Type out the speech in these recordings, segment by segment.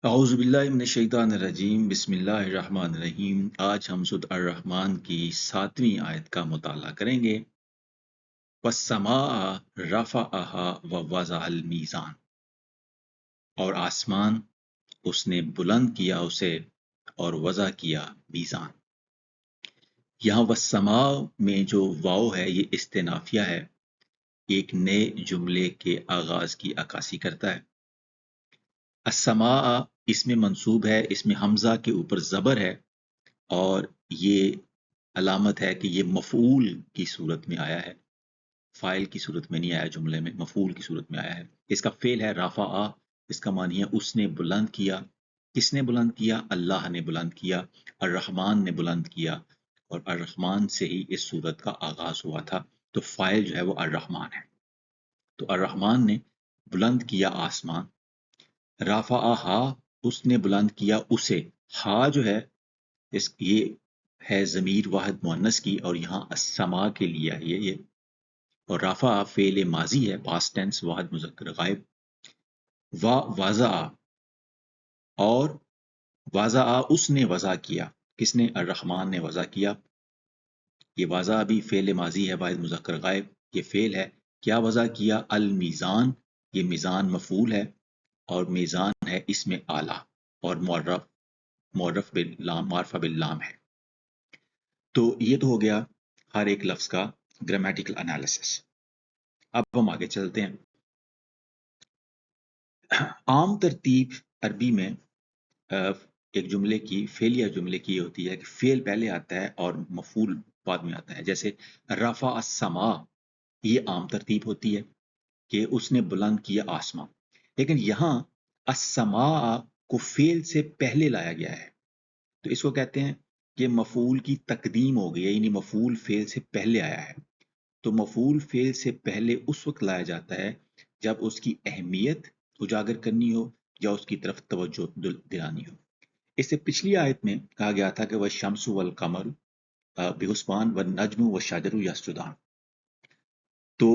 اعوذ باللہ من الشیطان الرجیم بسم اللہ الرحمن الرحیم۔ آج ہم سورۃ الرحمن کی 7ویں آیت کا مطالعہ کریں گے۔ وَالسَّمَاءَ رَفَعَهَا وَوَضَعَ الْمِيزَانَ، اور آسمان اس نے بلند کیا اسے اور وضع کیا میزان۔ یہاں والسماء میں جو واو ہے یہ استنافیہ ہے، ایک نئے جملے کے آغاز کی عکاسی کرتا ہے۔ السماء اس میں منصوب ہے، اس میں حمزہ کے اوپر زبر ہے اور یہ علامت ہے کہ یہ مفعول کی صورت میں آیا ہے، فاعل کی صورت میں نہیں آیا، جملے میں مفعول کی صورت میں آیا ہے۔ اس کا فعل ہے رفع، اس کا معنی ہے اس نے بلند کیا۔ کس نے بلند کیا؟ اللہ نے بلند کیا، الرحمن نے بلند کیا، اور الرحمن سے ہی اس صورت کا آغاز ہوا تھا، تو فاعل جو ہے وہ الرحمن ہے۔ تو الرحمن نے بلند کیا آسمان، رفعہا اس نے بلند کیا اسے، ہا جو ہے یہ ہے ضمیر واحد مؤنث کی، اور یہاں السما کے لیے ہے یہ، اور رفع فعل ماضی ہے، پاسٹ ٹینس واحد مذکر غائب۔ وضع، اور وضع اس نے وضع کیا، کس نے؟ الرحمن نے وضع کیا۔ یہ وضع بھی فعل ماضی ہے واحد مذکر غائب، یہ فعل ہے۔ کیا وضع کیا؟ المیزان، یہ میزان مفعول ہے، اور میزان ہے اس میں اعلیٰ، اور معرف باللام، معرفہ باللام ہے۔ تو یہ تو ہو گیا ہر ایک لفظ کا گرامیٹیکل انالیسس۔ اب ہم آگے چلتے ہیں۔ عام ترتیب عربی میں ایک جملے کی، فعلیہ جملے کی یہ ہوتی ہے کہ فعل پہلے آتا ہے اور مفعول بعد میں آتا ہے، جیسے رفع السما، یہ عام ترتیب ہوتی ہے کہ اس نے بلند کیا آسمان۔ لیکن یہاں السماء کو فعل سے پہلے لایا گیا ہے، تو اس کو کہتے ہیں کہ مفعول کی تقدیم ہو گئی ہے، یعنی مفعول فعل سے پہلے آیا ہے۔ تو مفعول فعل سے پہلے اس وقت لایا جاتا ہے جب اس کی اہمیت اجاگر کرنی ہو یا اس کی طرف توجہ دلانی ہو۔ اس سے پچھلی آیت میں کہا گیا تھا کہ والشمس والقمر بحسبان والنجم والشجر یسجدان، تو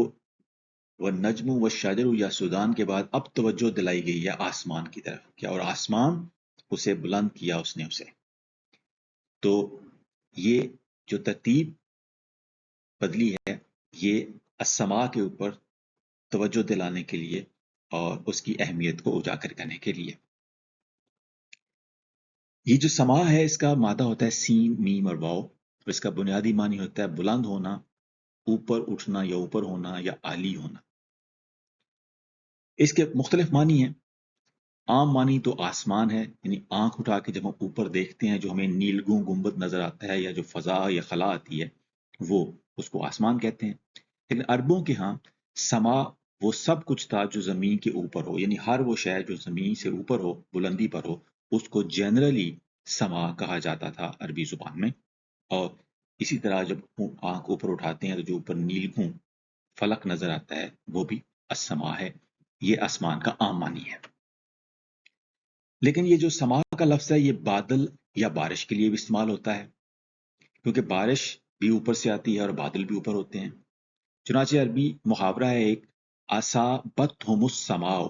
والنجم والشجر یسجدان کے بعد اب توجہ دلائی گئی ہے آسمان کی طرف، کیا؟ اور آسمان اسے بلند کیا اس نے اسے۔ تو یہ جو ترتیب بدلی ہے یہ السماء کے اوپر توجہ دلانے کے لیے اور اس کی اہمیت کو اجاگر کرنے کے لیے۔ یہ جو سما ہے اس کا مادہ ہوتا ہے سین، میم اور واو، اور اس کا بنیادی معنی ہوتا ہے بلند ہونا، اوپر اٹھنا یا اوپر ہونا یا عالی ہونا۔ اس کے مختلف معنی ہیں۔ عام معنی تو آسمان ہے، یعنی آنکھ اٹھا کے جب ہم اوپر دیکھتے ہیں جو ہمیں نیلگوں گنبد نظر آتا ہے یا جو فضا یا خلا آتی ہے وہ اس کو آسمان کہتے ہیں۔ لیکن عربوں کے ہاں سما وہ سب کچھ تھا جو زمین کے اوپر ہو، یعنی ہر وہ شے جو زمین سے اوپر ہو، بلندی پر ہو، اس کو جنرلی سما کہا جاتا تھا عربی زبان میں۔ اور اسی طرح جب آنکھ اوپر اٹھاتے ہیں تو جو اوپر نیلگوں فلک نظر آتا ہے وہ بھی السما ہے، یہ آسمان کا عام معنی ہے۔ لیکن یہ جو سما کا لفظ ہے یہ بادل یا بارش کے لیے بھی استعمال ہوتا ہے، کیونکہ بارش بھی اوپر سے آتی ہے اور بادل بھی اوپر ہوتے ہیں۔ چنانچہ عربی محاورہ ہے ایک، اصابتہم السماء،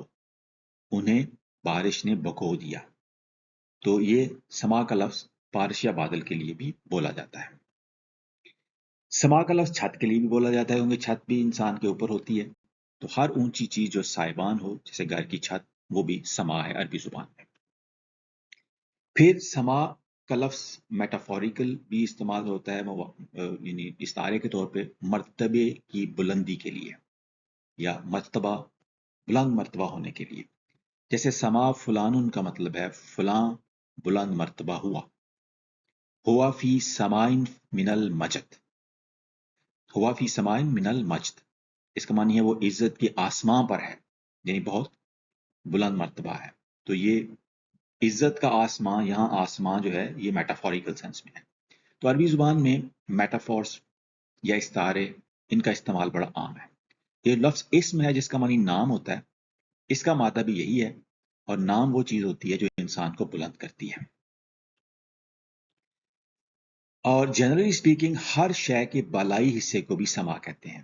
انہیں بارش نے بکو دیا۔ تو یہ سما کا لفظ بارش یا بادل کے لیے بھی بولا جاتا ہے۔ سما کا لفظ چھت کے لیے بھی بولا جاتا ہے، کیونکہ چھت بھی انسان کے اوپر ہوتی ہے، تو ہر اونچی چیز جو سائبان ہو جیسے گھر کی چھت وہ بھی سما ہے عربی زبان میں۔ پھر سما کا لفظ میٹافوریکل بھی استعمال ہوتا ہے، یعنی استعارے کے طور پہ مرتبے کی بلندی کے لیے یا مرتبہ، بلند مرتبہ ہونے کے لیے۔ جیسے سما فلان کا مطلب ہے فلاں بلند مرتبہ ہوا۔ ہوا فی سمائن من المجد، ہوا فی سمائن من المجد، اس کا معنی ہے وہ عزت کے آسمان پر ہے، یعنی بہت بلند مرتبہ ہے۔ تو یہ عزت کا آسمان، یہاں آسمان جو ہے یہ میٹافوریکل سینس میں ہے۔ تو عربی زبان میں میٹافورس یا استعارے ان کا استعمال بڑا عام ہے۔ یہ لفظ اسم ہے جس کا معنی نام ہوتا ہے، اس کا مادہ بھی یہی ہے، اور نام وہ چیز ہوتی ہے جو انسان کو بلند کرتی ہے۔ اور جنرلی سپیکنگ ہر شے کے بالائی حصے کو بھی سما کہتے ہیں۔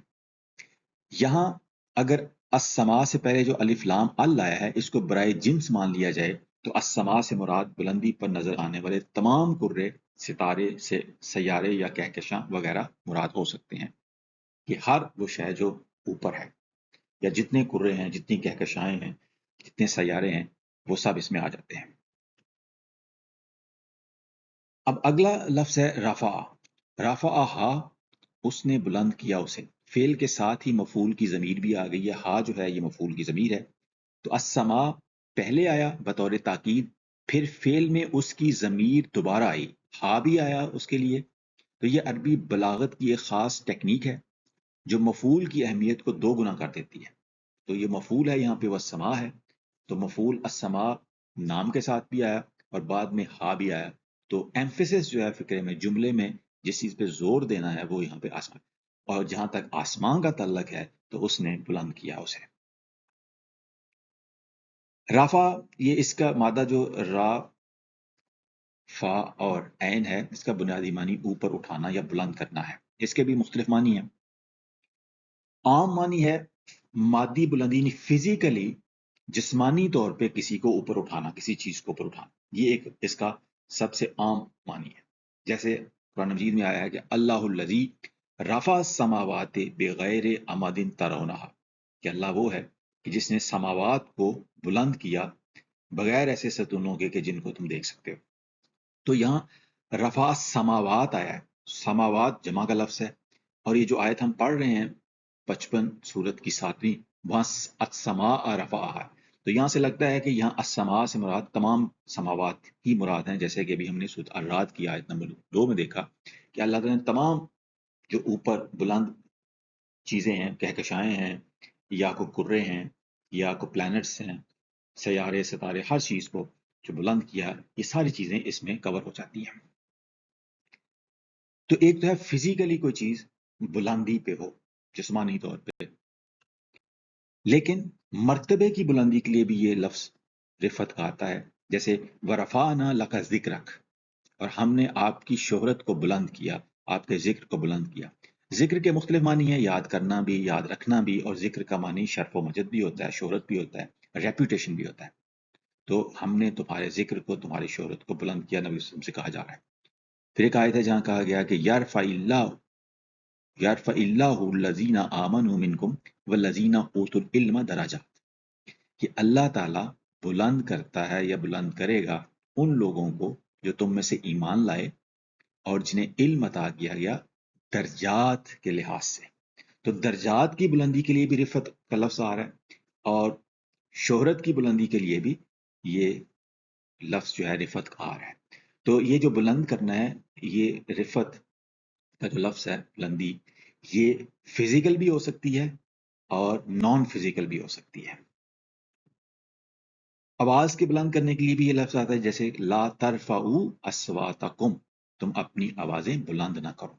یہاں اگر السما سے پہلے جو الف لام ال آیا ہے اس کو برائے جنس مان لیا جائے تو السما سے مراد بلندی پر نظر آنے والے تمام کرے، ستارے سے سیارے یا کہکشاں وغیرہ مراد ہو سکتے ہیں، کہ ہر وہ شے جو اوپر ہے، یا جتنے کرے ہیں، جتنی کہکشائیں ہیں، جتنے سیارے ہیں، وہ سب اس میں آ جاتے ہیں۔ اب اگلا لفظ ہے رفع۔ رفعہا، اس نے بلند کیا اسے۔ فعل کے ساتھ ہی مفعول کی ضمیر بھی آ گئی ہے، ہا جو ہے یہ مفعول کی ضمیر ہے۔ تو السما پہلے آیا بطور تاکید، پھر فعل میں اس کی ضمیر دوبارہ آئی، ہا بھی آیا اس کے لیے۔ تو یہ عربی بلاغت کی ایک خاص ٹیکنیک ہے جو مفعول کی اہمیت کو دو گنا کر دیتی ہے۔ تو یہ مفعول ہے، یہاں پہ وہ السما ہے، تو مفعول السما نام کے ساتھ بھی آیا اور بعد میں ہا بھی آیا۔ تو ایمفیسس جو ہے فکرے میں، جملے میں جس چیز پہ زور دینا ہے وہ یہاں پہ آسمان، اور جہاں تک آسمان کا تعلق ہے تو اس نے بلند کیا اسے۔ رافع، یہ اس کا مادہ جو را، فا اور عین ہے، اس کا بنیادی معنی اوپر اٹھانا یا بلند کرنا ہے۔ اس کے بھی مختلف معنی ہیں۔ عام معنی ہے مادی بلندی، یعنی فزیکلی، جسمانی طور پہ کسی کو اوپر اٹھانا، کسی چیز کو اوپر اٹھانا، یہ ایک اس کا سب سے عام معنی ہے۔ جیسے قرآن مجید میں آیا ہے کہ اللہ الذی رفع السماوات بغیر عمد ترونہا، کہ اللہ وہ ہے کہ جس نے سماوات کو بلند کیا بغیر ایسے ستونوں کے کہ جن کو تم دیکھ سکتے ہو۔ تو یہاں رفع سماوات آیا ہے، سماوات جمع کا لفظ ہے، اور یہ جو آیت ہم پڑھ رہے ہیں 55 سورت کی 7ویں، وہاں السماء رفعہا ہے۔ تو یہاں سے لگتا ہے کہ یہاں السماء سے مراد تمام سماوات ہی مراد ہیں، جیسے کہ ابھی ہم نے سورۃ الرعد کی آیت نمبر 2 میں دیکھا کہ اللہ تعالیٰ نے تمام جو اوپر بلند چیزیں ہیں، کہکشائیں ہیں، یا کو کرے ہیں، یا کو پلانٹس ہیں، سیارے، ستارے، ہر چیز کو جو بلند کیا، یہ ساری چیزیں اس میں کور ہو جاتی ہیں۔ تو ایک تو ہے فزیکلی کوئی چیز بلندی پہ ہو، جسمانی طور پہ، لیکن مرتبے کی بلندی کے لیے بھی یہ لفظ رفعت کا آتا ہے، جیسے ورفعنا لک ذکرک، اور ہم نے آپ کی شہرت کو بلند کیا، آپ کے ذکر کو بلند کیا۔ ذکر کے مختلف معنی ہیں، یاد کرنا بھی، یاد رکھنا بھی، اور ذکر کا معنی شرف و مجد بھی ہوتا ہے، شہرت بھی ہوتا ہے، ریپوٹیشن بھی ہوتا ہے۔ تو ہم نے تمہارے ذکر کو، تمہاری شہرت کو بلند کیا، نبی صلی اللہ علیہ وسلم سے کہا جا رہا ہے۔ پھر ایک آیت ہے جہاں کہا گیا کہ یرفع اللہ الذین آمنوا منکم والذین اوتوا العلم درجات، کہ اللہ تعالیٰ بلند کرتا ہے یا بلند کرے گا ان لوگوں کو جو تم میں سے ایمان لائے اور جنہیں علم عطا کیا گیا درجات کے لحاظ سے۔ تو درجات کی بلندی کے لیے بھی رفعت کا لفظ آ رہا ہے، اور شہرت کی بلندی کے لیے بھی یہ لفظ جو ہے رفعت کا آ رہا ہے۔ تو یہ جو بلند کرنا ہے، یہ رفعت کا جو لفظ ہے بلندی، یہ فزیکل بھی ہو سکتی ہے اور نان فزیکل بھی ہو سکتی ہے۔ آواز کے بلند کرنے کے لیے بھی یہ لفظ آتا ہے، جیسے لا ترفعوا اصواتکم، تم اپنی آوازیں بلند نہ کرو۔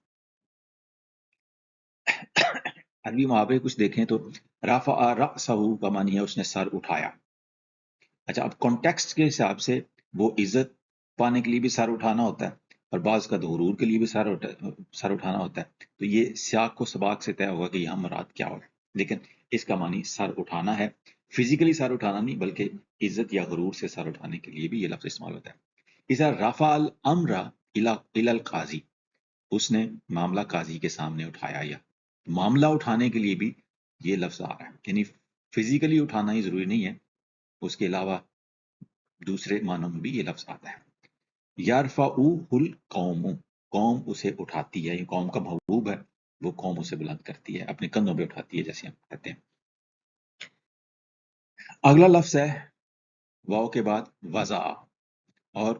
عربی محاورے کچھ دیکھیں تو رفع رأسہ کا معنی ہے اس نے سر اٹھایا۔ اچھا، اب کانٹیکسٹ کے حساب سے وہ عزت پانے کے لیے بھی سر اٹھانا ہوتا ہے، اور بعض کا تو غرور کے لیے بھی سر اٹھانا ہوتا ہے۔ تو یہ سیاق و سباق سے طے ہوگا کہ یہاں مراد کیا ہوگا، لیکن اس کا معنی سر اٹھانا ہے، فزیکلی سر اٹھانا نہیں، بلکہ عزت یا غرور سے سر اٹھانے کے لیے بھی یہ لفظ استعمال ہوتا ہے۔ اس طرح رفع الامر الی القاضی، اس نے معاملہ قاضی کے سامنے اٹھایا، یا معاملہ اٹھانے کے لیے بھی یہ لفظ آ رہا ہے، یعنی فزیکلی اٹھانا ہی ضروری نہیں ہے، اس کے علاوہ دوسرے معنوں میں بھی یہ لفظ آتا ہے۔ یرفعہ القوم، قوم اسے اٹھاتی ہے، یہ قوم کا محبوب ہے، وہ قوم اسے بلند کرتی ہے، اپنے کندھوں پہ اٹھاتی ہے، جیسے ہم کہتے ہیں۔ اگلا لفظ ہے واو کے بعد وضع، اور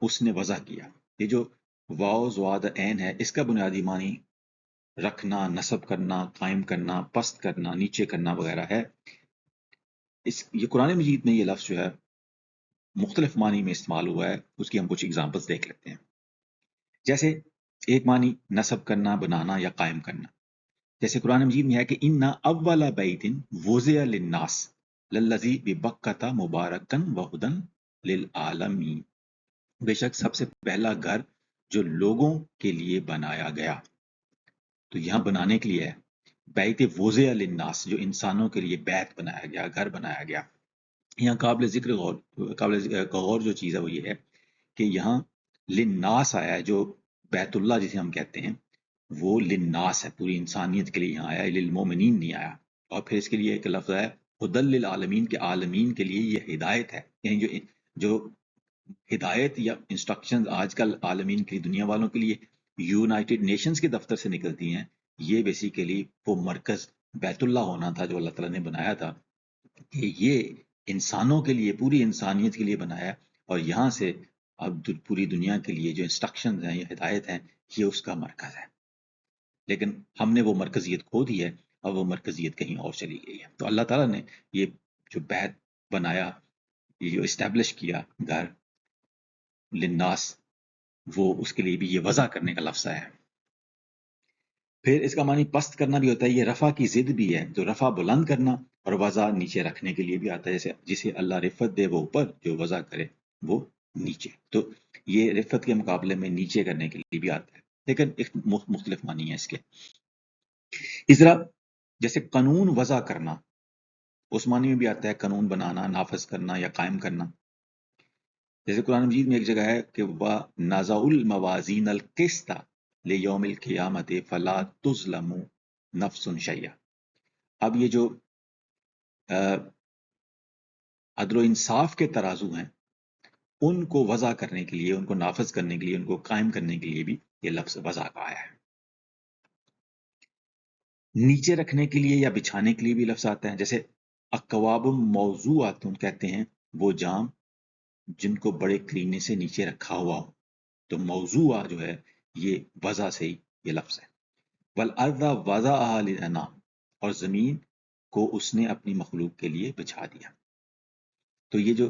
اس نے وضع کیا۔ یہ جو واو زواد عین ہے، اس کا بنیادی معنی رکھنا، نصب کرنا، قائم کرنا، پست کرنا، نیچے کرنا وغیرہ ہے۔ یہ قرآن مجید میں یہ لفظ جو ہے مختلف معنی میں استعمال ہوا ہے، اس کی ہم کچھ اگزامپلس دیکھ لیتے ہیں۔ جیسے ایک معنی نصب کرنا، بنانا یا قائم کرنا، جیسے قرآن مجید میں ہے کہ ان اول بیت وضع للناس للذی ببکۃ مبارکا وہدی للعالمین، بے شک سب سے پہلا گھر جو لوگوں کے لیے بنایا گیا، تو یہاں بنانے کے لیے ہے بیت وضع للناس، جو انسانوں کے لیے بیت بنایا گیا، گھر بنایا گیا۔ یہاں قابل غور جو چیز ہے وہ یہ ہے کہ یہاں للناس آیا ہے، جو بیت اللہ جسے ہم کہتے ہیں وہ للناس ہے، پوری انسانیت کے لیے یہاں آیا ہے، للمومنین نہیں آیا۔ اور پھر اس کے لیے ایک لفظ ہے ہدی للعالمین، کے عالمین کے لیے یہ ہدایت ہے، یعنی جو ہدایت یا انسٹرکشنز آج کل عالمین کی دنیا والوں کے لیے یونائٹڈ نیشنز کے دفتر سے نکلتی ہیں، یہ بیسیکلی وہ مرکز بیت اللہ ہونا تھا جو اللہ تعالیٰ نے بنایا تھا، کہ یہ انسانوں کے لیے، پوری انسانیت کے لیے بنایا ہے، اور یہاں سے اب پوری دنیا کے لیے جو انسٹرکشنز ہیں، یہ ہدایت ہیں، یہ اس کا مرکز ہے۔ لیکن ہم نے وہ مرکزیت کھو دی ہے، اور وہ مرکزیت کہیں اور چلی گئی ہے۔ تو اللہ تعالیٰ نے یہ جو بیت بنایا، یہ جو اسٹیبلش کیا گھر للناس، وہ اس کے لیے بھی یہ وضع کرنے کا لفظ ہے۔ پھر اس کا معنی پست کرنا بھی ہوتا ہے، یہ رفع کی ضد بھی ہے، تو رفع بلند کرنا، اور وضع نیچے رکھنے کے لیے بھی آتا ہے، جیسے جسے اللہ رفت دے وہ اوپر، جو وضع کرے وہ نیچے، تو یہ رفت کے مقابلے میں نیچے کرنے کے لیے بھی آتا ہے، لیکن ایک مختلف معنی ہے اس کے۔ اس طرح جیسے قانون وضع کرنا، اس معنی میں بھی آتا ہے قانون بنانا، نافذ کرنا یا قائم کرنا۔ جیسے قرآن مجید میں ایک جگہ ہے کہ وَنَضَعُ الْمَوَازِينَ الْقِسْطَ لِيَوْمِ الْقِيَامَةِ فَلَا تُظْلَمُ نَفْسٌ شَيْئًا۔ اب یہ جو عدل و انصاف کے ترازو ہیں، ان کو وضع کرنے کے لیے، ان کو نافذ کرنے کے لیے، ان کو قائم کرنے کے لیے بھی یہ لفظ وضع کا آیا ہے۔ نیچے رکھنے کے لیے یا بچھانے کے لیے بھی لفظ آتا ہے، جیسے اقواب موضوعات کہتے ہیں وہ جام جن کو بڑے کرینے سے نیچے رکھا ہوا ہو، تو موضوع جو ہے یہ وضع سے ہی یہ لفظ ہے۔ والارض وضعها للانام، اور زمین کو اس نے اپنی مخلوق کے لیے بچھا دیا۔ تو یہ جو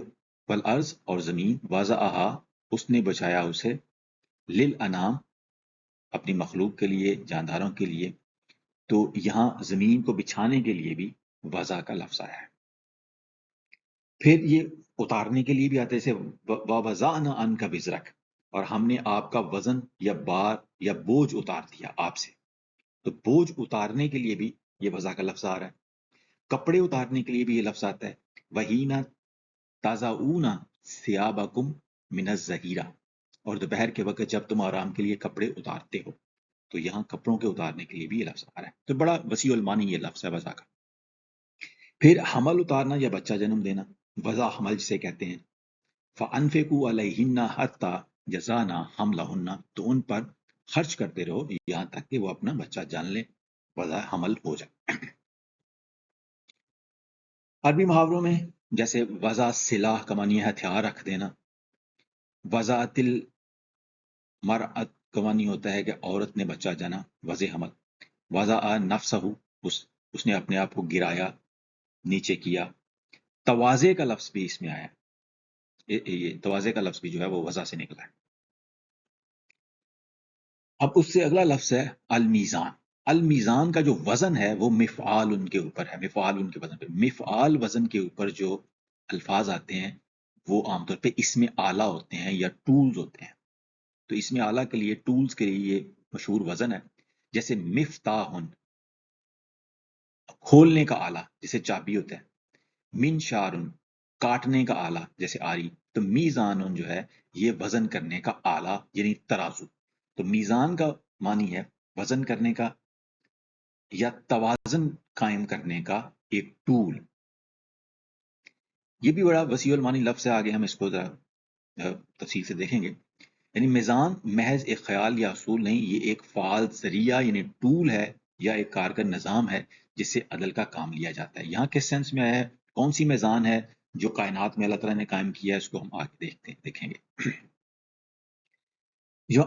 والارض اور زمین، وضعها اس نے بچھایا اسے، للانام اپنی مخلوق کے لیے، جانداروں کے لیے، تو یہاں زمین کو بچھانے کے لیے بھی وضع کا لفظ آیا ہے۔ پھر یہ اتارنے کے لیے بھی آتا ہے، جیسے وَوَضَعْنَا عَنْكَ وِزْرَكَ، اور ہم نے آپ کا وزن یا بار یا بوجھ اتار دیا آپ سے، تو بوجھ اتارنے کے لیے بھی یہ وضع کا لفظ آ رہا ہے۔ کپڑے اتارنے کے لیے بھی یہ لفظ آتا ہے، وَحِينَ تَضَعُونَ ثِيَابَكُمْ مِنَ الظَّهِيرَةِ، اور دوپہر کے وقت جب تم آرام کے لیے کپڑے اتارتے ہو، تو یہاں کپڑوں کے اتارنے کے لیے بھی یہ لفظ آ رہا ہے، تو بڑا وسیع المانی یہ لفظ ہے وضع کا۔ پھر حمل اتارنا یا بچہ جنم دینا، وضع حمل جسے کہتے ہیں۔ فَأَنفِقُوا عَلَيْهِنَّ حَتَّى يَضَعْنَ حَمْلَهُنَّ، تو ان پر خرچ کرتے رہو یہاں تک کہ وہ اپنا بچہ جان لیں، وضع حمل ہو جائے۔ عربی محاوروں میں جیسے وضع سلاح کا معنی ہے ہتھیار رکھ دینا، وضعت المرأۃ کا معنی ہوتا ہے کہ عورت نے بچہ جانا، وضع حمل۔ وضع نفسہ، اس نے اپنے آپ کو گرایا، نیچے کیا۔ تواضع کا لفظ بھی اس میں آیا ہے، یہ تواضع کا لفظ بھی جو ہے وہ وضع سے نکلا ہے۔ اب اس سے اگلا لفظ ہے المیزان۔ المیزان کا جو وزن ہے وہ مفعال ان کے اوپر ہے، مفعال ان کے وزن پہ، مفعال وزن کے اوپر جو الفاظ آتے ہیں وہ عام طور پہ اسم آلہ ہوتے ہیں یا ٹولز ہوتے ہیں۔ تو اسم آلہ کے لیے، ٹولز کے لیے یہ مشہور وزن ہے، جیسے مفتاح، کھولنے کا آلہ جیسے چابی ہوتا ہے، منشار، کاٹنے کا آلہ جیسے آری، تو میزان جو ہے یہ وزن کرنے کا آلہ یعنی ترازو۔ تو میزان کا معنی ہے وزن کرنے کا یا توازن قائم کرنے کا ایک ٹول۔ یہ بھی بڑا وسیع المانی لفظ ہے، آگے ہم اس کو ذرا تفصیل سے دیکھیں گے۔ یعنی میزان محض ایک خیال یا اصول نہیں، یہ ایک فعال ذریعہ یعنی ٹول ہے یا ایک کارگر نظام ہے جس سے عدل کا کام لیا جاتا ہے۔ یہاں کس سینس میں ہے، کون سی میزان ہے جو کائنات میں اللہ تعالیٰ نے قائم کیا ہے، اس کو ہم آگے دیکھیں گے۔ جو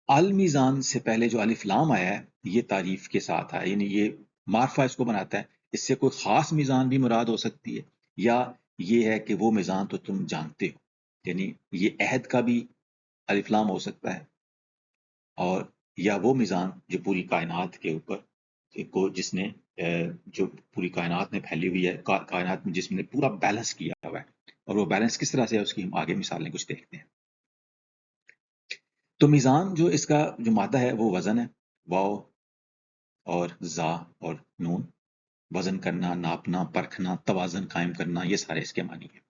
المیزان سے پہلے جو الف لام آیا ہے یہ تعریف کے ساتھ ہے، یعنی یہ معرفہ اس کو بناتا ہے، اس سے کوئی خاص میزان بھی مراد ہو سکتی ہے، یا یہ ہے کہ وہ میزان تو تم جانتے ہو، یعنی یہ عہد کا بھی الف لام ہو سکتا ہے، اور یا وہ میزان جو پوری کائنات کے اوپر کو جس نے جو پوری کائنات میں پھیلی ہوئی ہے، کائنات میں جس نے پورا بیلنس کیا ہوا ہے، اور وہ بیلنس کس طرح سے ہے اس کی ہم آگے مثالیں کچھ دیکھتے ہیں۔ تو میزان جو اس کا جو مادہ ہے وہ وزن ہے، واو اور زا اور نون۔ وزن کرنا، ناپنا، پرکھنا، توازن قائم کرنا، یہ سارے اس کے معنی ہیں۔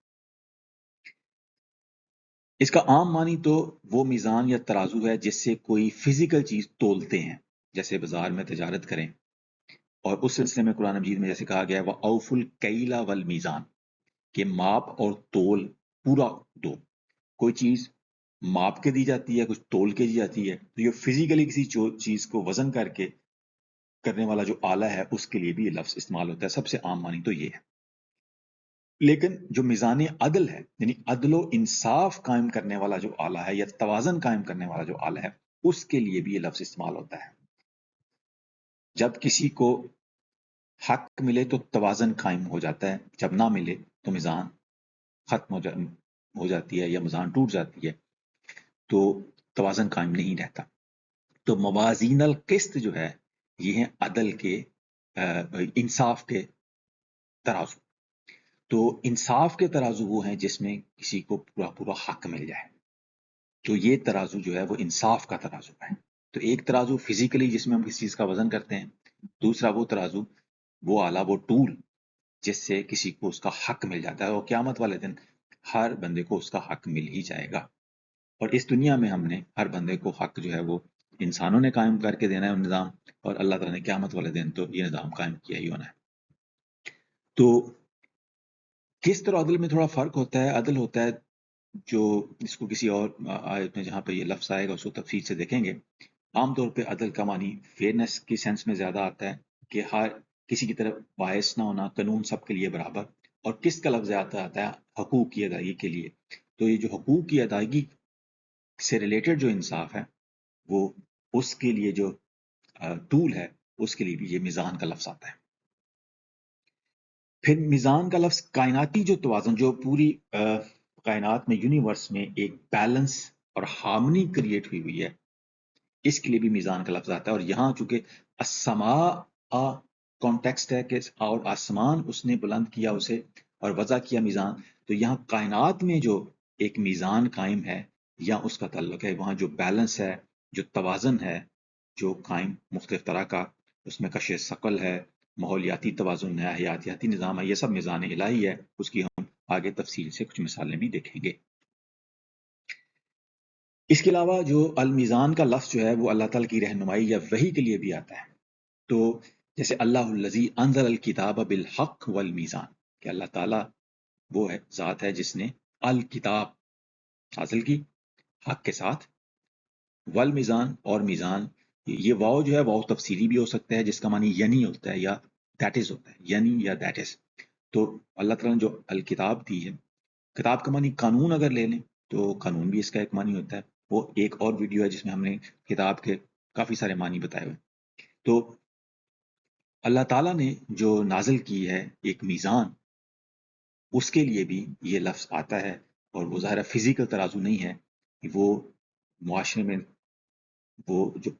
اس کا عام معنی تو وہ میزان یا ترازو ہے جس سے کوئی فزیکل چیز تولتے ہیں، جیسے بازار میں تجارت کریں، اور اس سلسلے میں قرآن مجید میں جیسے کہا گیا ہے وَأَوْفُوا الْكَيْلَ وَالْمِيزَانَ، کہ ماپ اور تول پورا دو۔ کوئی چیز ماپ کے دی جاتی ہے، کچھ تول کے دی جاتی ہے، تو یہ فزیکلی کسی چیز کو وزن کر کے کرنے والا جو آلہ ہے اس کے لیے بھی یہ لفظ استعمال ہوتا ہے۔ سب سے عام معنی تو یہ ہے۔ لیکن جو میزان عدل ہے، یعنی عدل و انصاف قائم کرنے والا جو آلہ ہے یا توازن قائم کرنے والا جو آلہ ہے، اس کے لیے بھی یہ لفظ استعمال ہوتا ہے۔ جب کسی کو حق ملے تو توازن قائم ہو جاتا ہے، جب نہ ملے تو میزان ختم ہو جاتی ہے یا میزان ٹوٹ جاتی ہے، تو توازن قائم نہیں رہتا۔ تو موازین القسط جو ہے یہ ہیں عدل کے انصاف کے ترازو۔ تو انصاف کے ترازو وہ ہیں جس میں کسی کو پورا پورا حق مل جائے، تو یہ ترازو جو ہے وہ انصاف کا ترازو ہے۔ تو ایک ترازو فزیکلی جس میں ہم کسی چیز کا وزن کرتے ہیں، دوسرا وہ ترازو، وہ آلہ، وہ ٹول جس سے کسی کو اس کا حق مل جاتا ہے، اور قیامت والے دن ہر بندے کو اس کا حق مل ہی جائے گا۔ اور اس دنیا میں ہم نے ہر بندے کو حق جو ہے وہ انسانوں نے قائم کر کے دینا ہے نظام، اور اللہ تعالیٰ نے قیامت والے دن تو یہ نظام قائم کیا ہی ہونا ہے۔ تو کس طرح عدل میں تھوڑا فرق ہوتا ہے۔ عدل ہوتا ہے جو اس کو کسی اور آیت میں جہاں پہ یہ لفظ آئے گا اس کو تفصیل سے دیکھیں گے۔ عام طور پہ عدل کا معنی فیئرنس کی سینس میں زیادہ آتا ہے کہ ہر کسی کی طرف باعث نہ ہونا، قانون سب کے لیے برابر۔ اور کس کا لفظ آتا ہے حقوق کی ادائیگی کے لیے۔ تو یہ جو حقوق کی ادائیگی سے ریلیٹڈ جو انصاف ہے، وہ اس کے لیے جو ٹول ہے اس کے لیے بھی یہ میزان کا لفظ آتا ہے۔ پھر میزان کا لفظ کائناتی جو توازن، جو پوری کائنات میں یونیورس میں ایک بیلنس اور ہارمنی کریٹ ہوئی ہوئی ہے، اس کے لیے بھی میزان کا لفظ آتا ہے۔ اور یہاں چونکہ السماء کانٹیکسٹ ہے کہ اور آسمان اس نے بلند کیا اسے اور وضع کیا میزان، تو یہاں کائنات میں جو ایک میزان قائم ہے یا اس کا تعلق ہے، وہاں جو بیلنس ہے، جو توازن ہے، جو قائم مختلف طرح کا، اس میں کشش ثقل ہے، ماحولیاتی توازن ہے، حیاتیاتی نظام ہے، یہ سب میزان الہی ہے۔ اس کی ہم آگے تفصیل سے کچھ مثالیں بھی دیکھیں گے۔ اس کے علاوہ جو المیزان کا لفظ جو ہے وہ اللہ تعالیٰ کی رہنمائی یا وحی کے لیے بھی آتا ہے۔ تو جیسے اللہ الذی انزل الکتاب بالحق والمیزان، کہ اللہ تعالیٰ وہ ہے ذات ہے جس نے الکتاب حاصل کی حق کے ساتھ، والمیزان اور میزان، یہ واو جو ہے واو تفسیری بھی ہو سکتا ہے جس کا معنی یعنی ہوتا ہے یا دیٹ از ہوتا ہے، یعنی یا دیٹ از۔ تو اللہ تعالیٰ نے جو الکتاب دی ہے، کتاب کا معنی قانون اگر لے لیں تو قانون بھی اس کا ایک معنی ہوتا ہے۔ وہ ایک اور ویڈیو ہے جس میں ہم نے کتاب کے کافی سارے معنی بتائے ہوئے۔ تو اللہ تعالیٰ نے جو نازل کی ہے ایک میزان، اس کے لیے بھی یہ لفظ آتا ہے، اور وہ ظاہر فزیکل ترازو نہیں ہے، وہ معاشرے میں وہ جو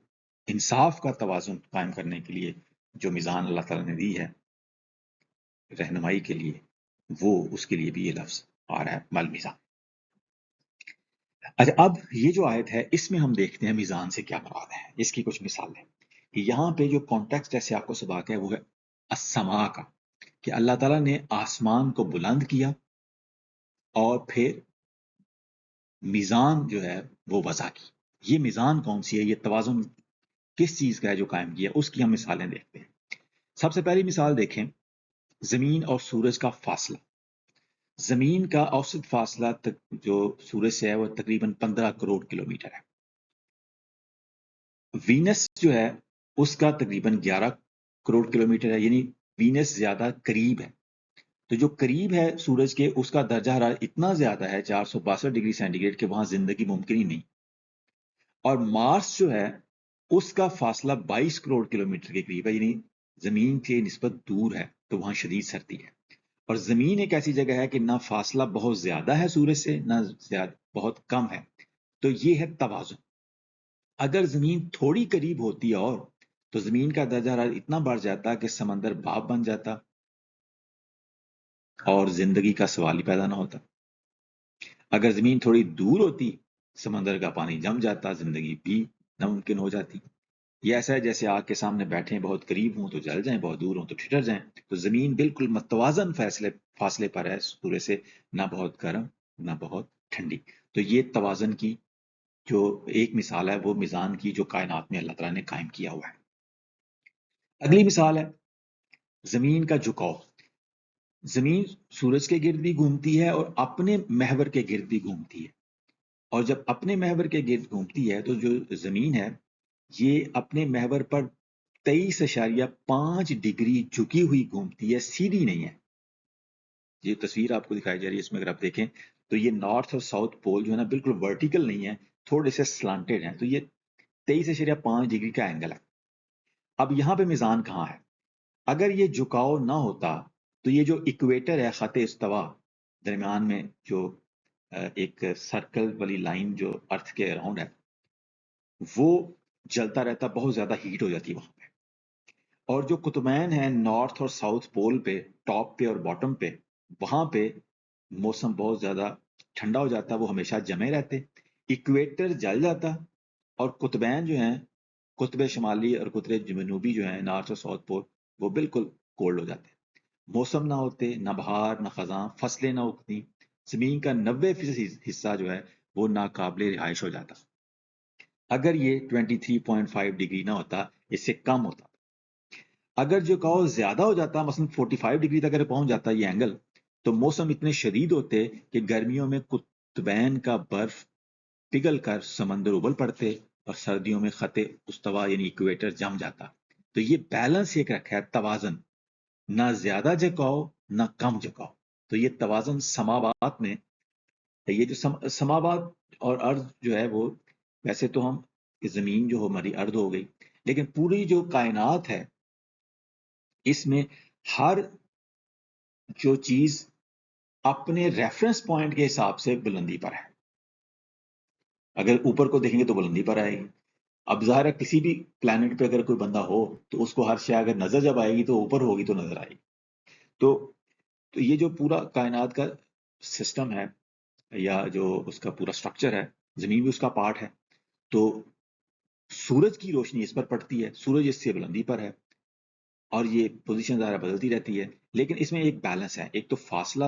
انصاف کا توازن قائم کرنے کے لیے جو میزان اللہ تعالیٰ نے دی ہے رہنمائی کے لیے، وہ اس کے لیے بھی یہ لفظ آ رہا ہے مل میزان۔ اچھا، اب یہ جو آیت ہے اس میں ہم دیکھتے ہیں میزان سے کیا مراد ہے، اس کی کچھ مثالیں۔ یہاں پہ جو کانٹیکسٹ ہے سیاق و سباق ہے وہ ہے السماء کا، کہ اللہ تعالیٰ نے آسمان کو بلند کیا اور پھر میزان جو ہے وہ وضع کی۔ یہ میزان کون سی ہے، یہ توازن کس چیز کا ہے جو قائم کیا، اس کی ہم مثالیں دیکھتے ہیں۔ سب سے پہلی مثال دیکھیں، زمین اور سورج کا فاصلہ۔ زمین کا اوسط فاصلہ جو سورج سے ہے وہ تقریباً 15 کروڑ کلومیٹر ہے۔ وینس جو ہے اس کا تقریباً 11 کروڑ کلومیٹر ہے، یعنی وینس زیادہ قریب ہے۔ تو جو قریب ہے سورج کے، اس کا درجہ حرارت اتنا زیادہ ہے 462 ڈگری سینٹی گریڈ، کہ وہاں زندگی ممکن ہی نہیں۔ اور مارس جو ہے اس کا فاصلہ 22 کروڑ کلومیٹر کے قریب ہے، یعنی زمین کے نسبت دور ہے، تو وہاں شدید سردی ہے۔ اور زمین ایک ایسی جگہ ہے کہ نہ فاصلہ بہت زیادہ ہے سورج سے، نہ زیادہ بہت کم ہے، تو یہ ہے توازن۔ اگر زمین تھوڑی قریب ہوتی اور تو زمین کا درجہ حرارت اتنا بڑھ جاتا کہ سمندر بھاپ بن جاتا اور زندگی کا سوال ہی پیدا نہ ہوتا۔ اگر زمین تھوڑی دور ہوتی، سمندر کا پانی جم جاتا، زندگی بھی ناممکن ہو جاتی۔ یہ ایسا ہے جیسے آگ کے سامنے بیٹھے ہیں، بہت قریب ہوں تو جل جائیں، بہت دور ہوں تو ٹھٹر جائیں. تو زمین بالکل متوازن فاصلے پر ہے سورج سے، نہ بہت گرم نہ بہت ٹھنڈی. تو یہ توازن کی جو ایک مثال ہے، وہ میزان کی جو کائنات میں اللہ تعالیٰ نے قائم کیا ہوا ہے. اگلی مثال ہے زمین کا جھکاؤ. زمین سورج کے گرد بھی گھومتی ہے اور اپنے محور کے گرد بھی گھومتی ہے. اور جب اپنے محور کے گرد گھومتی ہے تو جو زمین ہے یہ اپنے محور پر 23.5 ڈگری جھکی ہوئی گھومتی ہے، سیدھی نہیں ہے. یہ تصویر آپ کو دکھائی جا رہی ہے، اس میں اگر آپ دیکھیں تو یہ نارتھ اور ساؤتھ پول جو ہے نا بالکل ورٹیکل نہیں ہے، تھوڑے سے سلانٹیڈ ہیں. تو یہ 23.5 ڈگری کا اینگل ہے. اب یہاں پہ میزان کہاں ہے؟ اگر یہ جھکاؤ نہ ہوتا تو یہ جو ایکویٹر ہے، خط استوا، درمیان میں جو ایک سرکل والی لائن جو ارتھ کے اراؤنڈ ہے، وہ جلتا رہتا، بہت زیادہ ہیٹ ہو جاتی وہاں پہ. اور جو قطبین ہیں نارتھ اور ساؤتھ پول پہ، ٹاپ پہ اور باٹم پہ، وہاں پہ موسم بہت زیادہ ٹھنڈا ہو جاتا، وہ ہمیشہ جمے رہتے. ایکویٹر جل جاتا اور قطبین جو ہیں، قطب شمالی اور قطب جنوبی جو ہیں نارتھ اور ساؤتھ پول، وہ بالکل کولڈ ہو جاتے. موسم نہ ہوتے، نہ بہار نہ خزاں، فصلیں نہ اگتی، زمین کا 90% حصہ جو ہے وہ ناقابل رہائش ہو جاتا. اگر یہ 23.5 ڈگری نہ ہوتا، اس سے کم ہوتا. اگر جھکاؤ زیادہ ہو جاتا، مثلا 45 ڈگری تک اگر پہنچ جاتا یہ اینگل، تو موسم اتنے شدید ہوتے کہ گرمیوں میں قطبین کا برف پگھل کر سمندر ابل پڑتے اور سردیوں میں خط استوا یعنی ایکویٹر جم جاتا. تو یہ بیلنس ایک رکھا ہے، توازن، نہ زیادہ جھکاؤ نہ کم جھکاؤ. تو یہ توازن سماوات میں، یہ جو سماوات اور ارض جو ہے وہ، ویسے تو ہم زمین جو ہماری ارض ہو گئی، لیکن پوری جو کائنات ہے اس میں ہر جو چیز اپنے ریفرنس پوائنٹ کے حساب سے بلندی پر ہے. اگر اوپر کو دیکھیں گے تو بلندی پر آئے گی. اب ظاہر ہے کسی بھی پلانٹ پہ اگر کوئی بندہ ہو تو اس کو ہر شے اگر نظر جب آئے گی تو اوپر ہوگی تو نظر آئے گی. تو یہ جو پورا کائنات کا سسٹم ہے یا جو اس کا پورا سٹرکچر ہے، زمین بھی اس کا پارٹ ہے. تو سورج کی روشنی اس پر پڑتی ہے، سورج اس سے بلندی پر ہے اور یہ پوزیشن ذرا بدلتی رہتی ہے. لیکن اس میں ایک بیلنس ہے، ایک تو فاصلہ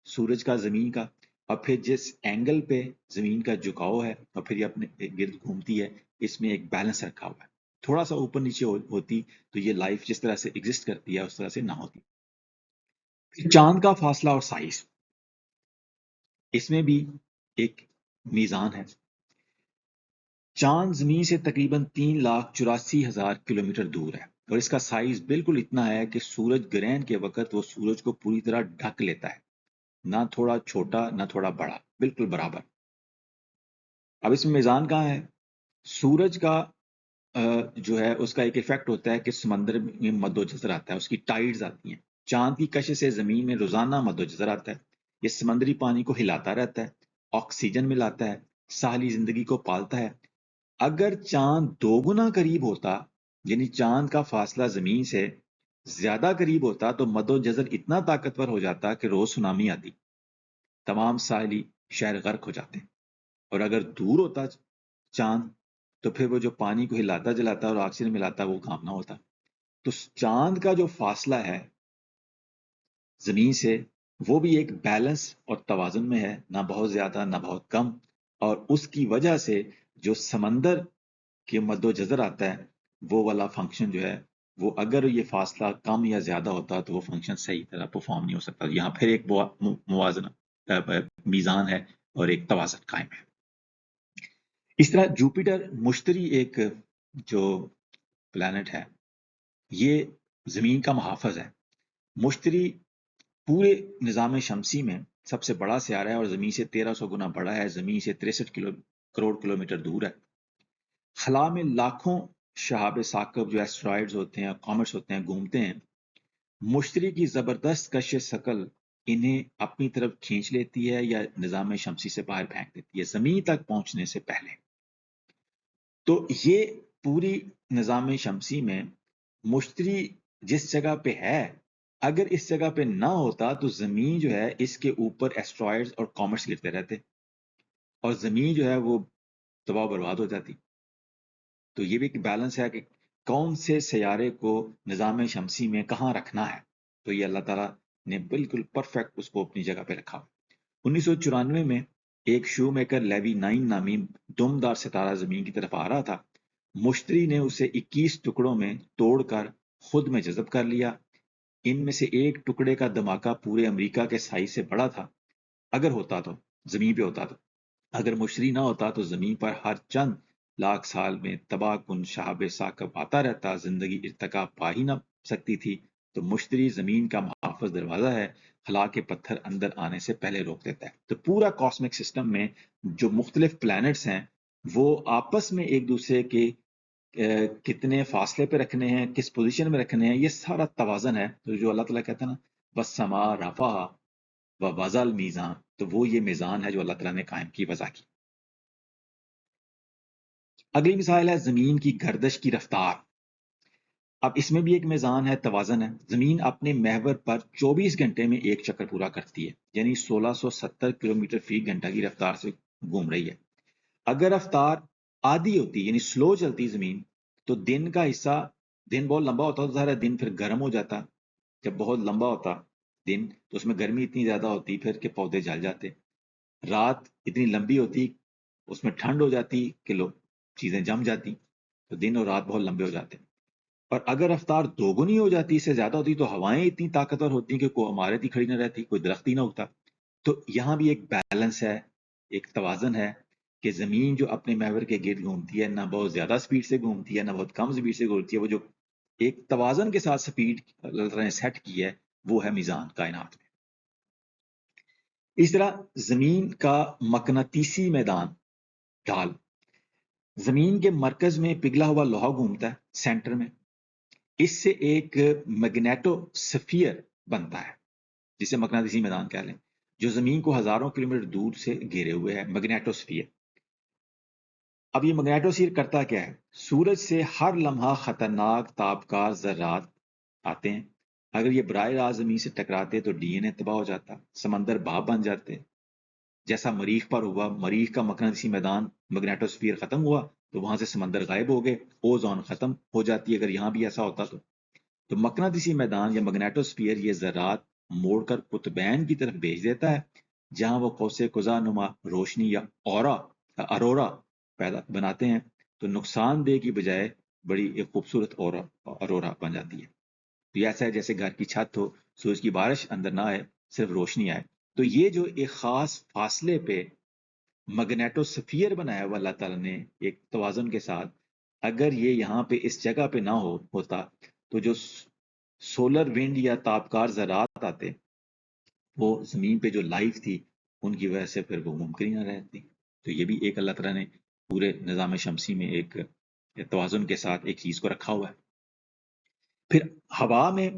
سورج کا زمین کا، اور پھر جس اینگل پہ زمین کا جھکاؤ ہے اور پھر یہ اپنے گرد گھومتی ہے، اس میں ایک بیلنس رکھا ہوا ہے. تھوڑا سا اوپر نیچے ہوتی تو یہ لائف جس طرح سے ایگزسٹ کرتی ہے اس طرح سے نہ ہوتی. پھر چاند کا فاصلہ اور سائز، اس میں بھی ایک میزان ہے. چاند زمین سے تقریباً 3,84,000 کلومیٹر دور ہے اور اس کا سائز بالکل اتنا ہے کہ سورج گرہن کے وقت وہ سورج کو پوری طرح ڈھک لیتا ہے، نہ تھوڑا چھوٹا نہ تھوڑا بڑا، بالکل برابر. اب اس میں میزان کہاں ہے؟ سورج کا جو ہے اس کا ایک ایفیکٹ ہوتا ہے کہ سمندر میں مد و جزر آتا ہے، اس کی ٹائیڈز آتی ہیں. چاند کی کشش سے زمین میں روزانہ مد و جزر آتا ہے. یہ سمندری پانی کو ہلاتا رہتا ہے، آکسیجن ملاتا ہے، ساحلی زندگی کو پالتا ہے. اگر چاند 2 گنا قریب ہوتا، یعنی چاند کا فاصلہ زمین سے زیادہ قریب ہوتا، تو مد و جزر اتنا طاقتور ہو جاتا کہ روز سونامی آتی، تمام ساحلی شہر غرق ہو جاتے. اور اگر دور ہوتا چاند تو پھر وہ جو پانی کو ہلاتا جلاتا اور آکسیجن ملاتا وہ کام نہ ہوتا. تو چاند کا جو فاصلہ ہے زمین سے، وہ بھی ایک بیلنس اور توازن میں ہے، نہ بہت زیادہ نہ بہت کم. اور اس کی وجہ سے جو سمندر کے مد و جزر آتا ہے، وہ والا فنکشن جو ہے، وہ اگر یہ فاصلہ کم یا زیادہ ہوتا تو وہ فنکشن صحیح طرح پرفارم نہیں ہو سکتا. یہاں پھر ایک موازنہ، میزان ہے اور ایک توازن قائم ہے. اس طرح جوپیٹر، مشتری ایک جو پلانٹ ہے، یہ زمین کا محافظ ہے. مشتری پورے نظام شمسی میں سب سے بڑا سیارہ ہے اور زمین سے 1300 گنا بڑا ہے، زمین سے 63 کروڑ کلومیٹر دور ہے. خلا میں لاکھوں شہاب ثاقب جو ایسٹرائڈز ہوتے ہیں، کامٹس ہوتے ہیں، گھومتے ہیں. مشتری کی زبردست کش ثقل انہیں اپنی طرف کھینچ لیتی ہے یا نظام شمسی سے باہر پھینک دیتی ہے زمین تک پہنچنے سے پہلے. تو یہ پوری نظام شمسی میں مشتری جس جگہ پہ ہے، اگر اس جگہ پہ نہ ہوتا تو زمین جو ہے اس کے اوپر ایسٹرائڈز اور کامٹس گرتے رہتے اور زمین جو ہے وہ تباہ و برباد ہو جاتی. تو یہ بھی ایک بیلنس ہے کہ کون سے سیارے کو نظام شمسی میں کہاں رکھنا ہے. تو یہ اللہ تعالیٰ نے بالکل پرفیکٹ اس کو اپنی جگہ پہ رکھا. 1994 میں ایک شو میکر لیوی 9 نامی دمدار ستارہ زمین کی طرف آ رہا تھا. مشتری نے اسے 21 ٹکڑوں میں توڑ کر خود میں جذب کر لیا. ان میں سے ایک ٹکڑے کا دھماکہ پورے امریکہ کے سائز سے بڑا تھا. اگر ہوتا تو زمین پہ ہوتا تو اگر مشتری نہ ہوتا تو زمین پر ہر چند لاکھ سال میں تباہ کن شہاب ثاقب آتا رہتا. زندگی ارتقا پا ہی نہ سکتی تھی. تو مشتری زمین کا محافظ دروازہ ہے، خلا کے پتھر اندر آنے سے پہلے روک دیتا ہے. تو پورا کاسمک سسٹم میں جو مختلف پلانٹس ہیں وہ آپس میں ایک دوسرے کے کتنے فاصلے پہ رکھنے ہیں، کس پوزیشن میں رکھنے ہیں، یہ سارا توازن ہے. تو جو اللہ تعالیٰ کہتا ہے نا بسما رفا و وضع المیزان، تو وہ یہ میزان ہے جو اللہ تعالیٰ نے قائم کی، وضع کی. اگلی مثال ہے زمین کی گردش کی رفتار. اب اس میں بھی ایک میزان ہے، توازن ہے. زمین اپنے محور پر 24 گھنٹے میں ایک چکر پورا کرتی ہے، یعنی 1670 کلومیٹر فی گھنٹہ کی رفتار سے گھوم رہی ہے. اگر رفتار آدھی ہوتی یعنی سلو چلتی زمین تو دن کا حصہ، دن بہت لمبا ہوتا تو ظاہر دن پھر گرم ہو جاتا. جب بہت لمبا ہوتا دن تو اس میں گرمی اتنی زیادہ ہوتی پھر کہ پودے جل جاتے. رات اتنی لمبی ہوتی اس میں ٹھنڈ ہو جاتی کہ لوگ چیزیں جم جاتی، تو دن اور رات بہت لمبے ہو جاتے. اور اگر رفتار دوگنی ہو جاتی، اس سے زیادہ ہوتی، تو ہوائیں اتنی طاقتور ہوتی کہ کوئی عمارت ہی کھڑی نہ رہتی، کوئی درخت ہی نہ اگتا. تو یہاں بھی ایک بیلنس ہے، ایک توازن ہے کہ زمین جو اپنے محور کے گرد گھومتی ہے، نہ بہت زیادہ سپیڈ سے گھومتی ہے نہ بہت کم سپیڈ سے گھومتی ہے. وہ جو ایک توازن کے ساتھ سپیڈ اللہ تعالیٰ نے سیٹ کی ہے وہ ہے میزان کائنات میں. اس طرح زمین کا مقناطیسی میدان ڈھال. زمین کے مرکز میں پگھلا ہوا لوہا گھومتا ہے سینٹر میں، اس سے ایک میگنیٹو سفیر بنتا ہے جسے مقناطیسی میدان کہہ لیں، جو زمین کو ہزاروں کلومیٹر دور سے گھیرے ہوئے ہے، میگنیٹو سفیر. اب یہ میگنیٹو سفیر کرتا کیا ہے؟ سورج سے ہر لمحہ خطرناک تابکار ذرات آتے ہیں. اگر یہ براہ راست زمین سے ٹکراتے تو ڈی این اے تباہ ہو جاتا، سمندر بھاپ بن جاتے، جیسا مریخ پر ہوا. مریخ کا مقناطیسی میدان میگنیٹو سفیر ختم ہوا تو وہاں سے سمندر غائب ہو گئے، اوزون ختم ہو جاتی اگر یہاں بھی ایسا ہوتا تو مقناطیسی میدان یا میگنیٹو سفیر یہ ذرات موڑ کر قطبین کی طرف بھیج دیتا ہے، جہاں وہ قوس قزح نما روشنی یا اورورا پیدا بناتے ہیں. تو نقصان دہ کی بجائے بڑی ایک خوبصورت اورورا بن جاتی ہے. تو یہ ایسا ہے جیسے گھر کی چھت ہو، سورج کی بارش اندر نہ آئے، صرف روشنی آئے. تو یہ جو ایک خاص فاصلے پہ میگنیٹو سفیر بنایا ہوا اللہ تعالیٰ نے ایک توازن کے ساتھ، اگر یہ یہاں پہ اس جگہ پہ نہ ہوتا تو جو سولر ونڈ یا تابکار ذرات آتے وہ زمین پہ جو لائف تھی ان کی وجہ سے پھر وہ ممکن ہی نہ رہتی. تو یہ بھی ایک اللہ تعالیٰ نے پورے نظام شمسی میں ایک توازن کے ساتھ ایک چیز کو رکھا ہوا ہے. پھر ہوا میں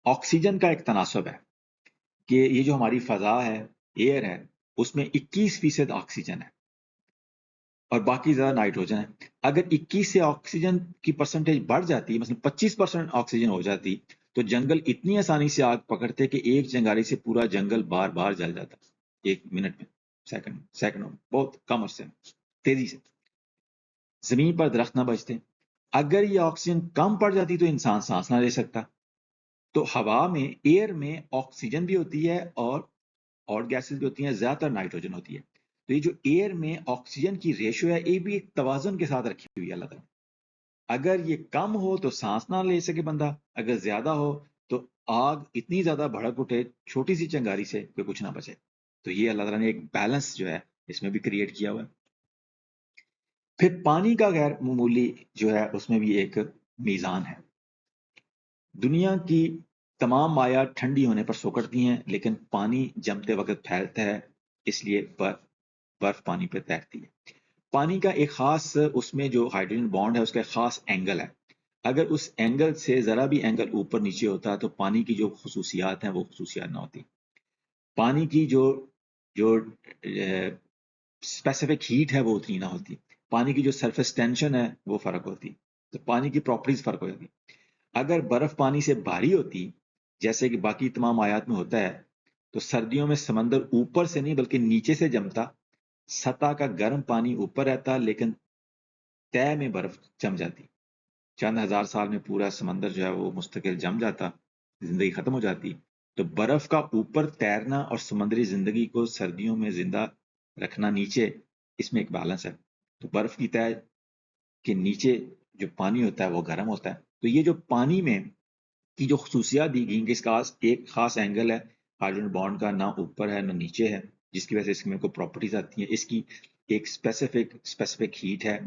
آکسیجن کا ایک تناسب ہے کہ یہ جو ہماری فضا ہے، ایئر ہے، اس میں 21% آکسیجن ہے اور باقی زیادہ نائٹروجن ہے. اگر 21 سے آکسیجن کی پرسنٹیج بڑھ جاتی، مثلا 25% آکسیجن ہو جاتی، تو جنگل اتنی آسانی سے آگ پکڑتے کہ ایک چنگاری سے پورا جنگل بار بار جل جاتا، ایک منٹ میں، سیکنڈوں میں، بہت کم عرصے میں، تیزی سے. زمین پر درخت نہ بچتے. اگر یہ آکسیجن کم پڑ جاتی تو انسان سانس نہ لے سکتا. تو ہوا میں، ایئر میں آکسیجن بھی ہوتی ہے اور گیسز بھی ہوتی ہیں، زیادہ تر نائٹروجن ہوتی ہے. تو یہ جو ایئر میں آکسیجن کی ریشو ہے یہ بھی ایک توازن کے ساتھ رکھی ہوئی ہے اللہ تعالیٰ. اگر یہ کم ہو تو سانس نہ لے سکے بندہ، اگر زیادہ ہو تو آگ اتنی زیادہ بھڑک اٹھے چھوٹی سی چنگاری سے کہ کچھ نہ بچے. تو یہ اللہ تعالیٰ نے ایک بیلنس جو ہے اس میں بھی کریٹ کیا ہوا ہے. پھر پانی کا غیر معمولی جو ہے اس میں بھی ایک میزان ہے. دنیا کی تمام مایات ٹھنڈی ہونے پر سوکڑتی ہیں لیکن پانی جمتے وقت پھیلتا ہے، اس لیے برف پانی پہ تیرتی ہے. پانی کا ایک خاص، اس میں جو ہائیڈروجن بانڈ ہے اس کا ایک خاص اینگل ہے. اگر اس اینگل سے ذرا بھی اینگل اوپر نیچے ہوتا تو پانی کی جو خصوصیات ہیں وہ خصوصیات نہ ہوتی. پانی کی جو اسپیسیفک ہیٹ ہے وہ اتنی نہ ہوتی. پانی کی جو سرفیس ٹینشن ہے وہ فرق ہوتی. تو پانی کی پراپرٹیز فرق ہو جاتی. اگر برف پانی سے بھاری ہوتی جیسے کہ باقی تمام آیات میں ہوتا ہے تو سردیوں میں سمندر اوپر سے نہیں بلکہ نیچے سے جمتا، سطح کا گرم پانی اوپر رہتا لیکن تہہ میں برف جم جاتی، چند ہزار سال میں پورا سمندر جو ہے وہ مستقل جم جاتا، زندگی ختم ہو جاتی. تو برف کا اوپر تیرنا اور سمندری زندگی کو سردیوں میں زندہ رکھنا نیچے، اس میں ایک بیلنس ہے. تو برف کی تہ کے نیچے جو پانی ہوتا ہے وہ گرم ہوتا ہے. تو یہ جو پانی میں کی جو خصوصیات دی گئی کہ اس کا ایک خاص اینگل ہے ہائیڈروجن بانڈ کا، نہ اوپر ہے نہ نیچے ہے، جس کی وجہ سے اس میں کوئی پراپرٹیز آتی ہیں. اس کی ایک اسپیسیفک ہیٹ ہے،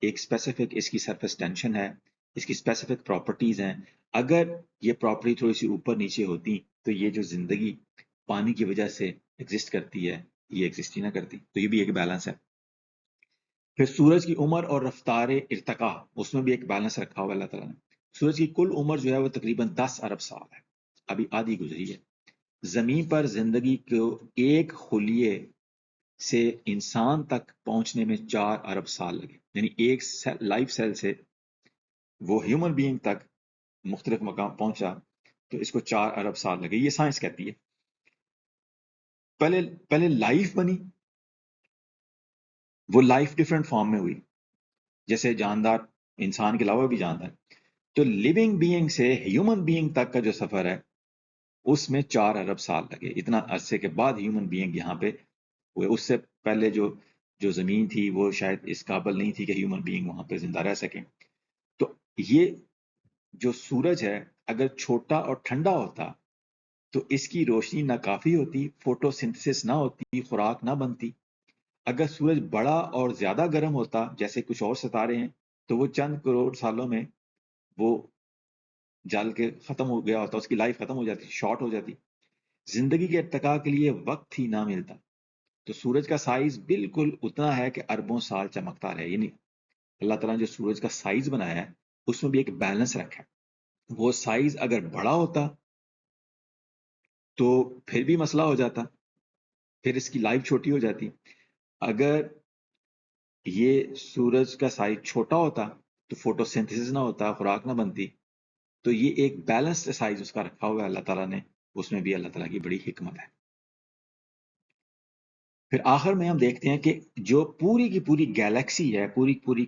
ایک اسپیسیفک اس کی سرفیس ٹینشن ہے، اس کی اسپیسیفک پراپرٹیز ہیں. اگر یہ پراپرٹی تھوڑی سی اوپر نیچے ہوتی تو یہ جو زندگی پانی کی وجہ سے ایگزسٹ کرتی ہے یہ ایگزسٹ ہی نہ کرتی. تو یہ بھی ایک بیلنس ہے. پھر سورج کی عمر اور رفتار ارتقاء، اس میں بھی ایک بیلنس رکھا ہوا اللہ تعالیٰ نے. سورج کی کل عمر جو ہے وہ تقریباً 10 ارب سال ہے، ابھی آدھی گزری ہے. زمین پر زندگی کو ایک خلیے سے انسان تک پہنچنے میں 4 ارب سال لگے، یعنی ایک لائف سیل سے وہ ہیومن بینگ تک مختلف مقام پہنچا تو اس کو 4 ارب سال لگے. یہ سائنس کہتی ہے. پہلے لائف بنی، وہ لائف ڈفرینٹ فارم میں ہوئی، جیسے جاندار انسان کے علاوہ بھی جاندار. تو لیونگ بینگ سے ہیومن بینگ تک کا جو سفر ہے اس میں 4 ارب سال لگے. اتنا عرصے کے بعد ہیومن بینگ یہاں پہ ہوئے. اس سے پہلے جو زمین تھی وہ شاید اس قابل نہیں تھی کہ ہیومن بینگ وہاں پہ زندہ رہ سکیں. تو یہ جو سورج ہے اگر چھوٹا اور ٹھنڈا ہوتا تو اس کی روشنی نہ کافی ہوتی، فوٹو سنتھسس نہ ہوتی، خوراک نہ بنتی. اگر سورج بڑا اور زیادہ گرم ہوتا جیسے کچھ اور ستارے ہیں تو وہ چند کروڑ سالوں میں وہ جل کے ختم ہو گیا ہوتا، اس کی لائف ختم ہو جاتی، شارٹ ہو جاتی. زندگی کے ارتقاء کے لیے وقت ہی نہ ملتا. تو سورج کا سائز بالکل اتنا ہے کہ اربوں سال چمکتا رہے. یعنی اللہ تعالیٰ نے جو سورج کا سائز بنایا ہے اس میں بھی ایک بیلنس رکھا ہے. وہ سائز اگر بڑا ہوتا تو پھر بھی مسئلہ ہو جاتا، پھر اس کی لائف چھوٹی ہو جاتی. اگر یہ سورج کا سائز چھوٹا ہوتا تو فوٹو سینتھسس نہ ہوتا، خوراک نہ بنتی. تو یہ ایک بیلنسڈ سائز اس کا رکھا ہوا ہے اللہ تعالیٰ نے، اس میں بھی اللہ تعالیٰ کی بڑی حکمت ہے. پھر آخر میں ہم دیکھتے ہیں کہ جو پوری کی پوری گیلیکسی ہے، پوری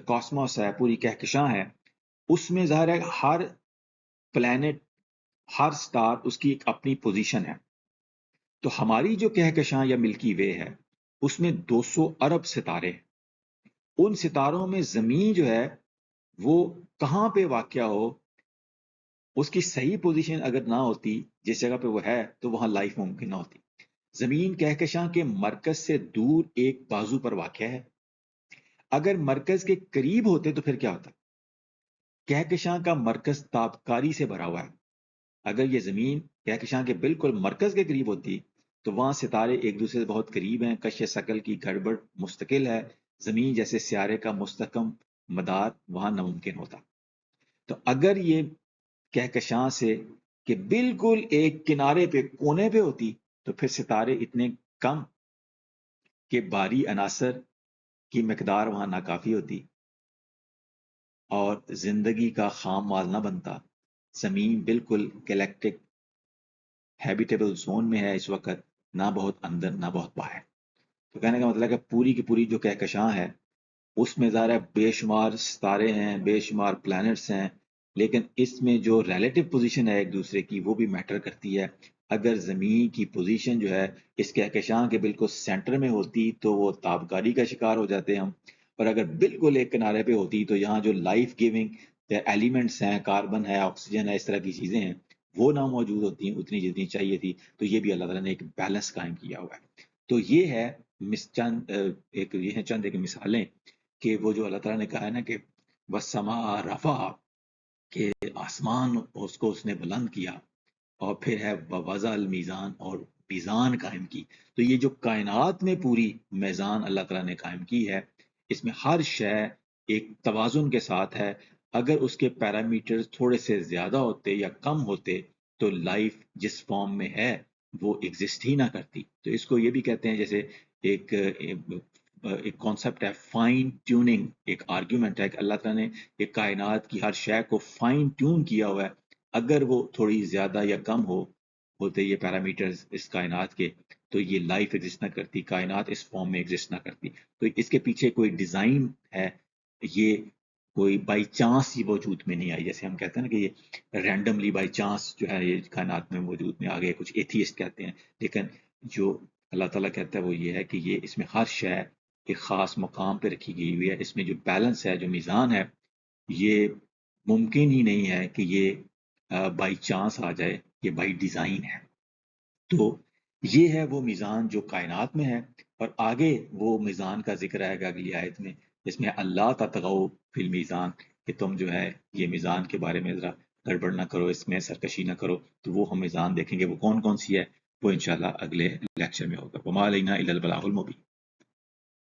کاسموس ہے، پوری کہکشاں ہے، اس میں ظاہر ہے ہر پلانٹ، ہر سٹار اس کی ایک اپنی پوزیشن ہے. تو ہماری جو کہکشاں یا ملکی وے ہے اس میں 200 ارب ستارے ہیں. ان ستاروں میں زمین جو ہے وہ کہاں پہ واقع ہو، اس کی صحیح پوزیشن اگر نہ ہوتی جس جگہ پہ وہ ہے تو وہاں لائف ممکن نہ ہوتی. زمین کہکشاں کے مرکز سے دور ایک بازو پر واقع ہے. اگر مرکز کے قریب ہوتے تو پھر کیا ہوتا؟ کہکشاں کا مرکز تابکاری سے بھرا ہوا ہے. اگر یہ زمین کہکشاں کے بالکل مرکز کے قریب ہوتی تو وہاں ستارے ایک دوسرے سے بہت قریب ہیں، کش ثقل کی گڑبڑ مستقل ہے، زمین جیسے سیارے کا مستحکم مدار وہاں ناممکن ہوتا. تو اگر یہ کہکشاں سے کہ بالکل ایک کنارے پہ کونے پہ ہوتی تو پھر ستارے اتنے کم کہ بھاری عناصر کی مقدار وہاں ناکافی ہوتی اور زندگی کا خام مال نہ بنتا. زمین بالکل گلیکٹک ہیبیٹیبل زون میں ہے اس وقت، نہ بہت اندر نہ بہت باہر. تو کہنے کا مطلب ہے کہ پوری کی پوری جو کہکشاں ہے اس میں ظاہر ہے بے شمار ستارے ہیں، بے شمار پلانٹس ہیں، لیکن اس میں جو ریلیٹو پوزیشن ہے ایک دوسرے کی وہ بھی میٹر کرتی ہے. اگر زمین کی پوزیشن جو ہے اس کہکشاں کے بالکل سینٹر میں ہوتی تو وہ تابکاری کا شکار ہو جاتے ہم، اور اگر بالکل ایک کنارے پہ ہوتی تو یہاں جو لائف گیونگ ایلیمنٹس ہیں، کاربن ہے، آکسیجن ہے، اس طرح کی چیزیں ہیں وہ نہ موجود ہوتی ہیں اتنی جتنی چاہیے تھی. تو یہ بھی اللہ تعالیٰ نے ایک بیلنس قائم کیا ہوا ہے. تو یہ ہے چند ایک مثالیں کہ وہ جو اللہ تعالیٰ نے کہا ہے نا کہ وَالسَّمَاءَ رَفَعَهَا، کہ آسمان اس نے بلند کیا، اور پھر ہے وَوَضَعَ الْمِيزَانَ، اور میزان قائم کی. تو یہ جو کائنات میں پوری میزان اللہ تعالیٰ نے قائم کی ہے اس میں ہر شے ایک توازن کے ساتھ ہے. اگر اس کے پیرامیٹرز تھوڑے سے زیادہ ہوتے یا کم ہوتے تو لائف جس فارم میں ہے وہ ایگزسٹ ہی نہ کرتی. تو اس کو یہ بھی کہتے ہیں جیسے ایک کانسیپٹ ہے فائن ٹیوننگ، ایک آرگیومنٹ ہے کہ اللہ تعالیٰ نے ایک کائنات کی ہر شے کو فائن ٹیون کیا ہوا ہے. اگر وہ تھوڑی زیادہ یا کم ہوتے یہ پیرامیٹرز اس کائنات کے تو یہ لائف ایگزسٹ نہ کرتی، کائنات اس فارم میں ایگزسٹ نہ کرتی. تو اس کے پیچھے کوئی ڈیزائن ہے یہ کوئی بائی چانس ہی وجود میں نہیں آئی، جیسے ہم کہتے ہیں نا کہ یہ رینڈملی بائی چانس جو ہے یہ کائنات میں وجود میں آ گئے، کچھ ایتھیسٹ کہتے ہیں، لیکن جو اللہ تعالیٰ کہتا ہے وہ یہ ہے کہ یہ اس میں ہر شے ایک خاص مقام پہ رکھی گئی ہوئی ہے، اس میں جو بیلنس ہے، جو میزان ہے، یہ ممکن ہی نہیں ہے کہ یہ بائی چانس آ جائے، یہ بائی ڈیزائن ہے۔ تو یہ ہے وہ میزان جو کائنات میں ہے، اور آگے وہ میزان کا ذکر آئے گا اگلی آیت میں، جس میں اللہ تطغوا فی المیزان، کہ تم جو ہے یہ میزان کے بارے میں ذرا گڑبڑ نہ کرو، اس میں سرکشی نہ کرو۔ تو وہ ہم میزان دیکھیں گے، وہ کون کون سی ہے، وہ انشاءاللہ اگلے لیکچر میں ہوگا۔ وما علینا الا البلاغ المبین۔